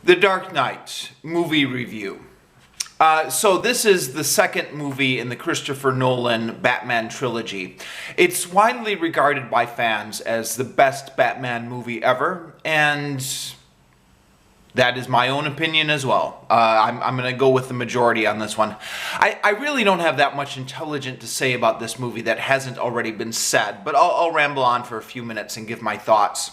The Dark Knight movie review. So this is the second movie in the Christopher Nolan Batman trilogy. It's widely regarded by fans as the best Batman movie ever, and that is my own opinion as well. I'm going to go with the majority on this one. I really don't have that much intelligent to say about this movie that hasn't already been said, but I'll ramble on for a few minutes and give my thoughts.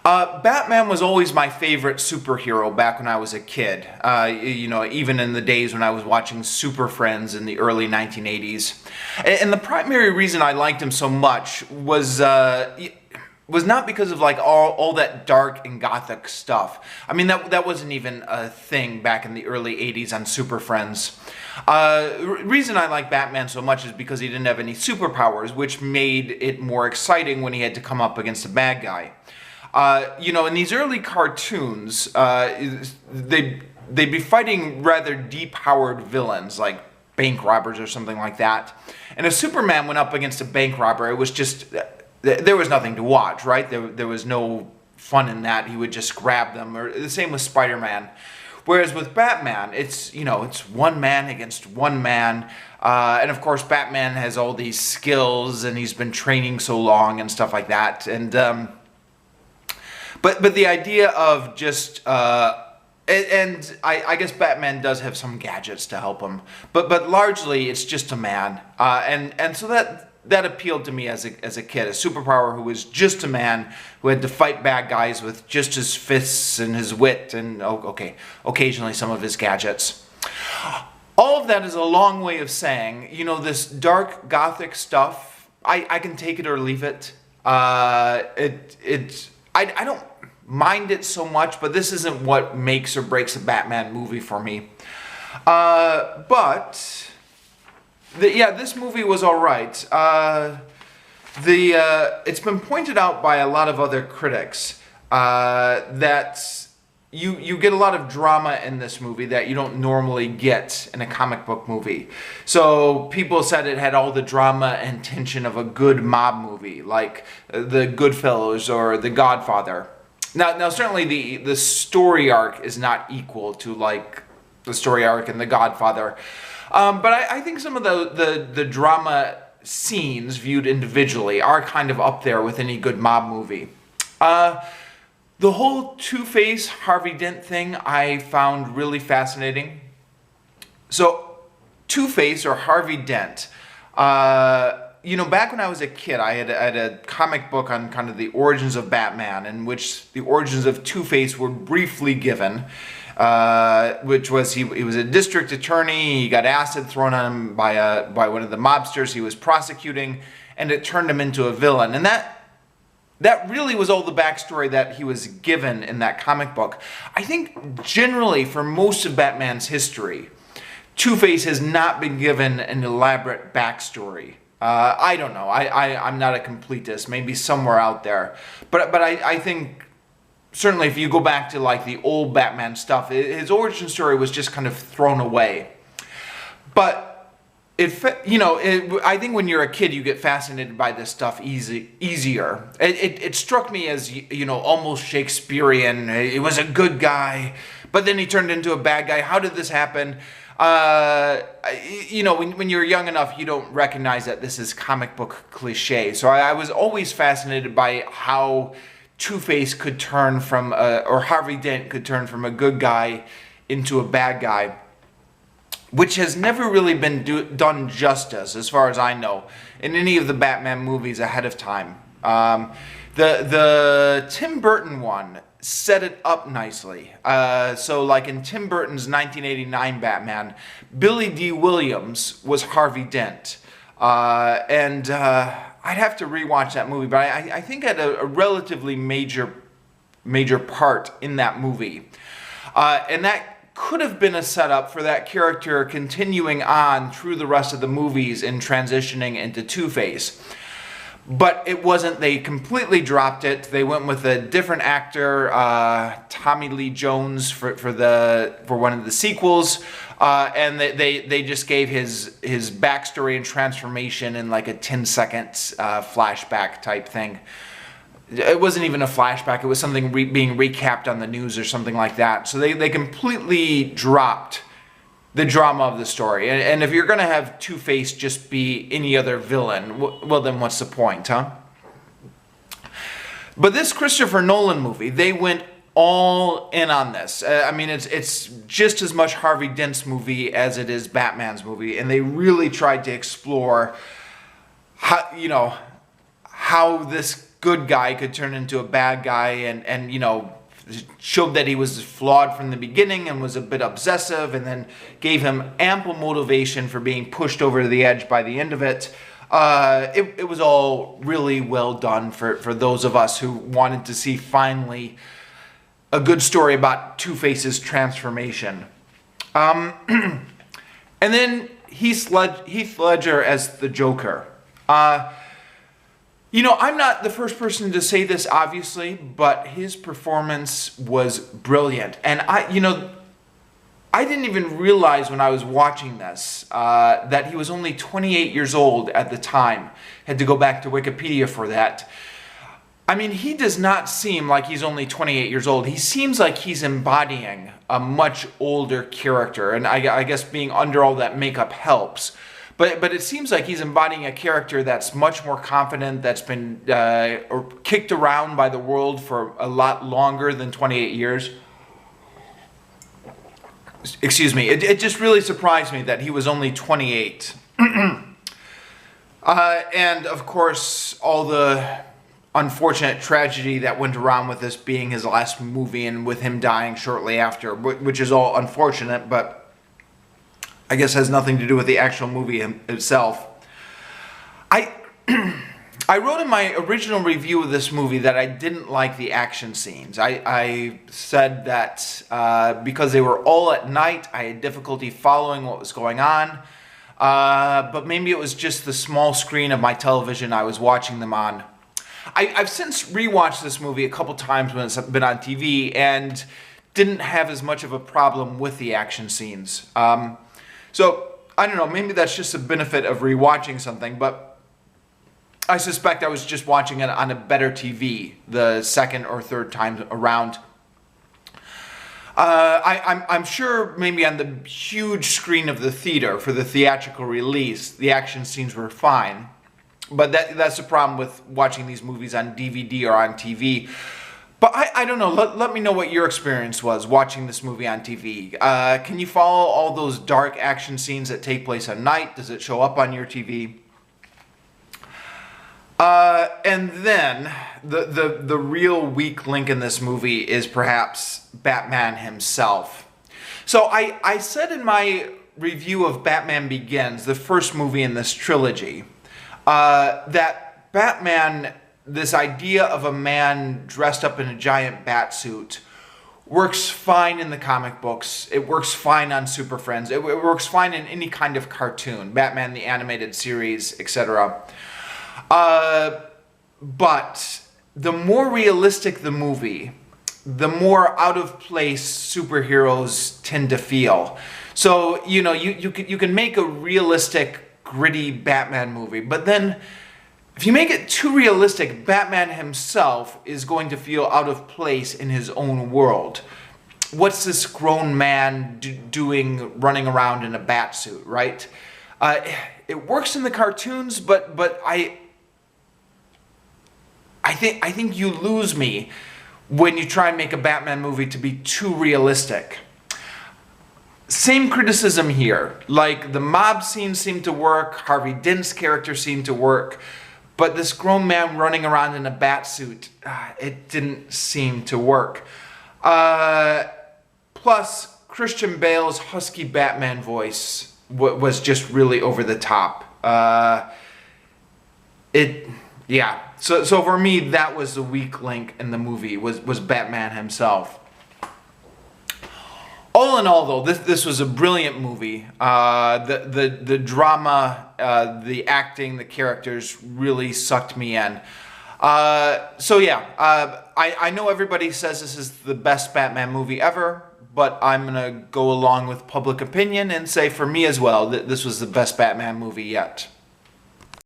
Batman was always my favorite superhero back when I was a kid. Even in the days when I was watching Super Friends in the early 1980s. And the primary reason I liked him so much was not because of like all that dark and gothic stuff. I mean, that wasn't even a thing back in the early 80s on Super Friends. Reason I like Batman so much is because he didn't have any superpowers, which made it more exciting when he had to come up against a bad guy. In these early cartoons, they'd be fighting rather deep-powered villains, like bank robbers or something like that. And if Superman went up against a bank robber, it was just, there was nothing to watch, right? There was no fun in that. He would just grab them, or the same with Spider-Man. Whereas with Batman, it's one man against one man. And of course, Batman has all these skills, and he's been training so long and stuff like that. And, But the idea of just, and I guess Batman does have some gadgets to help him, but largely it's just a man, and so that appealed to me as a kid, a superpower who was just a man who had to fight bad guys with just his fists and his wit and occasionally some of his gadgets. All of that is a long way of saying, this dark gothic stuff, I can take it or leave it. I don't mind it so much, but this isn't what makes or breaks a Batman movie for me. This movie was all right. It's been pointed out by a lot of other critics that you get a lot of drama in this movie that you don't normally get in a comic book movie. So people said it had all the drama and tension of a good mob movie, like the Goodfellas or The Godfather. Now, certainly the story arc is not equal to like the story arc in The Godfather, but I think some of the drama scenes viewed individually are kind of up there with any good mob movie. The whole Two-Face Harvey Dent thing I found really fascinating. So, Two-Face or Harvey Dent. Back when I was a kid, I had a comic book on kind of the origins of Batman, in which the origins of Two-Face were briefly given, which was he was a district attorney, he got acid thrown on him by one of the mobsters he was prosecuting, and it turned him into a villain. And that really was all the backstory that he was given in that comic book. I think generally for most of Batman's history, Two-Face has not been given an elaborate backstory. I don't know. I'm not a completist. Maybe somewhere out there. But I think certainly if you go back to like the old Batman stuff, his origin story was just kind of thrown away. But I think when you're a kid, you get fascinated by this stuff easier. It struck me as almost Shakespearean. He was a good guy, but then he turned into a bad guy. How did this happen? When you're young enough, you don't recognize that this is comic book cliche. So I was always fascinated by how Two-Face could turn from, or Harvey Dent could turn from a good guy into a bad guy, which has never really been done justice, as far as I know, in any of the Batman movies ahead of time. The Tim Burton one set it up nicely. So like in Tim Burton's 1989 Batman, Billy Dee Williams was Harvey Dent. I'd have to rewatch that movie, but I think it had a relatively major part in that movie. And that could have been a setup for that character continuing on through the rest of the movies and transitioning into Two-Face. But it wasn't. They completely dropped it. They went with a different actor, Tommy Lee Jones, for one of the sequels, and they just gave his backstory and transformation in like a 10-second flashback type thing. It wasn't even a flashback. It was something being recapped on the news or something like that. So they completely dropped the drama of the story. And if you're going to have Two-Face just be any other villain, well, then what's the point, huh? But this Christopher Nolan movie, they went all in on this. I mean, it's just as much Harvey Dent's movie as it is Batman's movie. And they really tried to explore how this good guy could turn into a bad guy, and showed that he was flawed from the beginning and was a bit obsessive, and then gave him ample motivation for being pushed over the edge by the end of it. It was all really well done for those of us who wanted to see finally a good story about Two-Face's transformation. And then Heath Ledger as the Joker. I'm not the first person to say this, obviously, but his performance was brilliant. And I didn't even realize when I was watching this that he was only 28 years old at the time. Had to go back to Wikipedia for that. I mean, he does not seem like he's only 28 years old. He seems like he's embodying a much older character. And I guess being under all that makeup helps. But it seems like he's embodying a character that's much more confident, that's been kicked around by the world for a lot longer than 28 years. Excuse me. It just really surprised me that he was only 28. And, of course, all the unfortunate tragedy that went around with this being his last movie and with him dying shortly after, which is all unfortunate, but I guess has nothing to do with the actual movie itself. I wrote in my original review of this movie that I didn't like the action scenes. I said that because they were all at night, I had difficulty following what was going on. But maybe it was just the small screen of my television I was watching them on. I've since rewatched this movie a couple times when it's been on TV and didn't have as much of a problem with the action scenes. So, I don't know, maybe that's just a benefit of rewatching something, but I suspect I was just watching it on a better TV the second or third time around. I'm sure maybe on the huge screen of the theater for the theatrical release, the action scenes were fine. But that's the problem with watching these movies on DVD or on TV. But I don't know, let me know what your experience was watching this movie on TV. Can you follow all those dark action scenes that take place at night? Does it show up on your TV? And then, the real weak link in this movie is perhaps Batman himself. So I said in my review of Batman Begins, the first movie in this trilogy, that Batman, this idea of a man dressed up in a giant bat suit, works fine in the comic books. It works fine on Super Friends. It works fine in any kind of cartoon, Batman the Animated Series, etc. But the more realistic the movie, the more out of place superheroes tend to feel. So, you can make a realistic, gritty Batman movie, but then if you make it too realistic, Batman himself is going to feel out of place in his own world. What's this grown man doing running around in a bat suit, right? It works in the cartoons, but I think you lose me when you try and make a Batman movie to be too realistic. Same criticism here. Like, the mob scenes seem to work, Harvey Dent's character seemed to work, but this grown man running around in a bat suit, it didn't seem to work. Plus, Christian Bale's husky Batman voice was just really over the top. So for me, that was the weak link in the movie, was Batman himself. All in all, though, this was a brilliant movie. The drama, the acting, the characters really sucked me in. So yeah, I know everybody says this is the best Batman movie ever, but I'm gonna go along with public opinion and say for me as well that this was the best Batman movie yet.